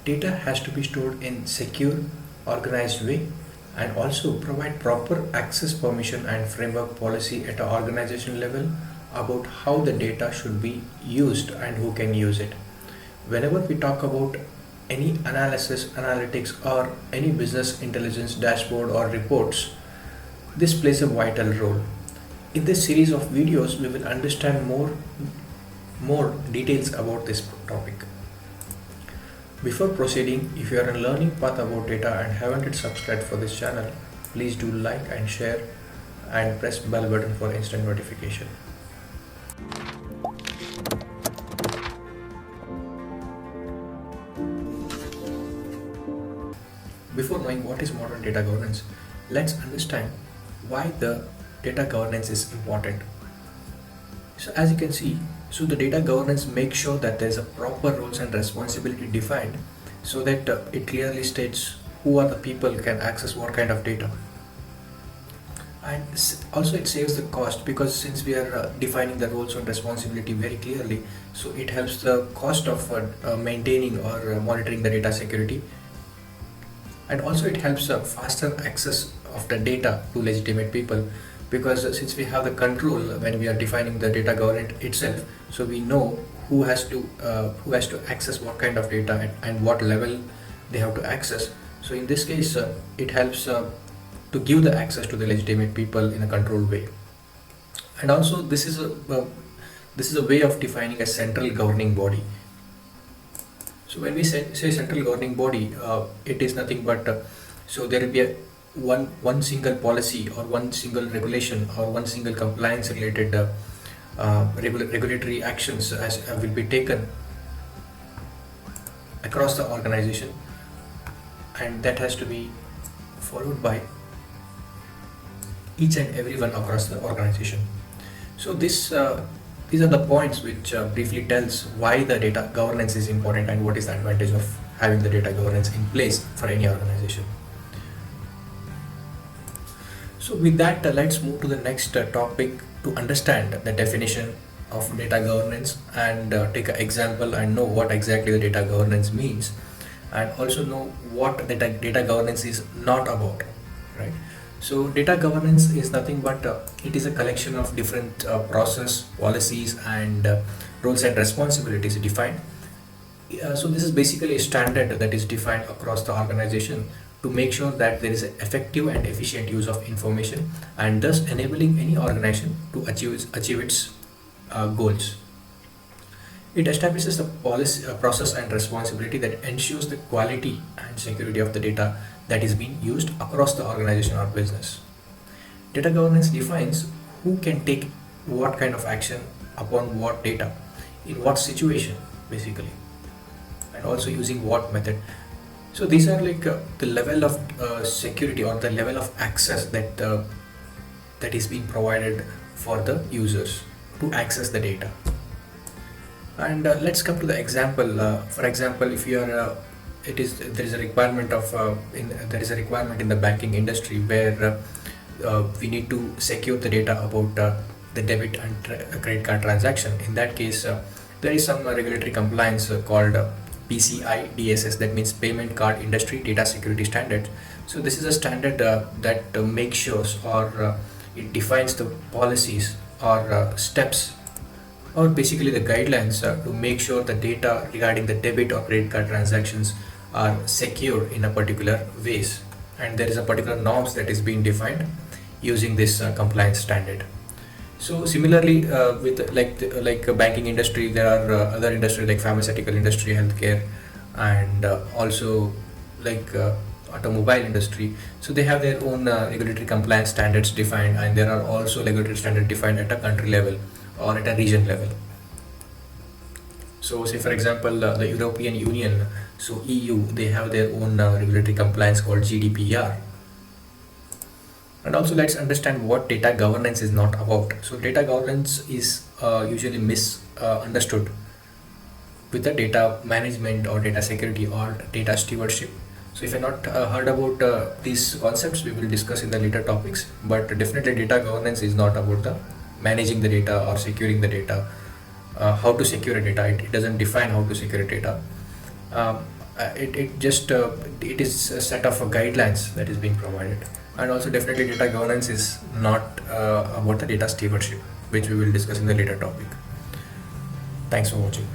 Data has to be stored in secure, organized way and also provide proper access permission and framework policy at an organization level about how the data should be used and who can use it. Whenever we talk about any analysis, analytics, or any business intelligence dashboard or reports, this plays a vital role. In this series of videos, we will understand more details about this topic. Before proceeding, if you are in learning path about data and haven't yet subscribed for this channel, please do like and share and press bell button for instant notification. Before knowing what is modern data governance, let's understand why the data governance is important. So as you can see, the data governance makes sure that there's a proper roles and responsibility defined so that it clearly states who are the people can access what kind of data. And also it saves the cost, because since we are defining the roles and responsibility very clearly, so it helps the cost of maintaining or monitoring the data security. And also it helps faster access of the data to legitimate people, because since we have the control when we are defining the data governance itself, so we know who has to access what kind of data and what level they have to access. So in this case it helps to give the access to the legitimate people in a controlled way. And also this is a way of defining a central governing body. So when we say central governing body, it is nothing but so there will be one single policy or one single regulation or one single compliance related regulatory actions as will be taken across the organization, and that has to be followed by each and everyone across the organization. So these are the points which briefly tells why the data governance is important and what is the advantage of having the data governance in place for any organization. So with that, let's move to the next topic to understand the definition of data governance and take an example and know what exactly the data governance means, and also know what the data governance is not about, right? So data governance is nothing but it is a collection of different process, policies and roles and responsibilities defined. So this is basically a standard that is defined across the organization to make sure that there is an effective and efficient use of information, and thus enabling any organization to achieve its goals. It establishes the policy, process and responsibility that ensures the quality and security of the data that is being used across the organization or business. Data governance defines who can take what kind of action upon what data, in what situation basically, and also using what method. So these are like the level of security or the level of access that is being provided for the users to access the data. And let's come to the example. For example, if you are there is a requirement in the banking industry where we need to secure the data about the debit and credit card transaction. In that case, there is some regulatory compliance called PCI DSS, that means Payment Card Industry Data Security Standard. So this is a standard that makes sure or it defines the policies or steps or basically the guidelines to make sure the data regarding the debit or credit card transactions are secure in a particular ways, and there is a particular norms that is being defined using this compliance standard. So similarly with like banking industry, there are other industries like pharmaceutical industry, healthcare, and also like automobile industry. So they have their own regulatory compliance standards defined, and there are also regulatory standards defined at a country level or at a region level. So say for example the European Union, so EU, they have their own regulatory compliance called GDPR. And also let's understand what data governance is not about. So data governance is usually misunderstood with the data management or data security or data stewardship. So if you're not heard about these concepts, we will discuss in the later topics, but definitely data governance is not about the managing the data or securing the data, how to secure data. It doesn't define how to secure data. It just it is a set of guidelines that is being provided. And also definitely data governance is not about the data stewardship, which we will discuss in the later topic. Thanks for watching.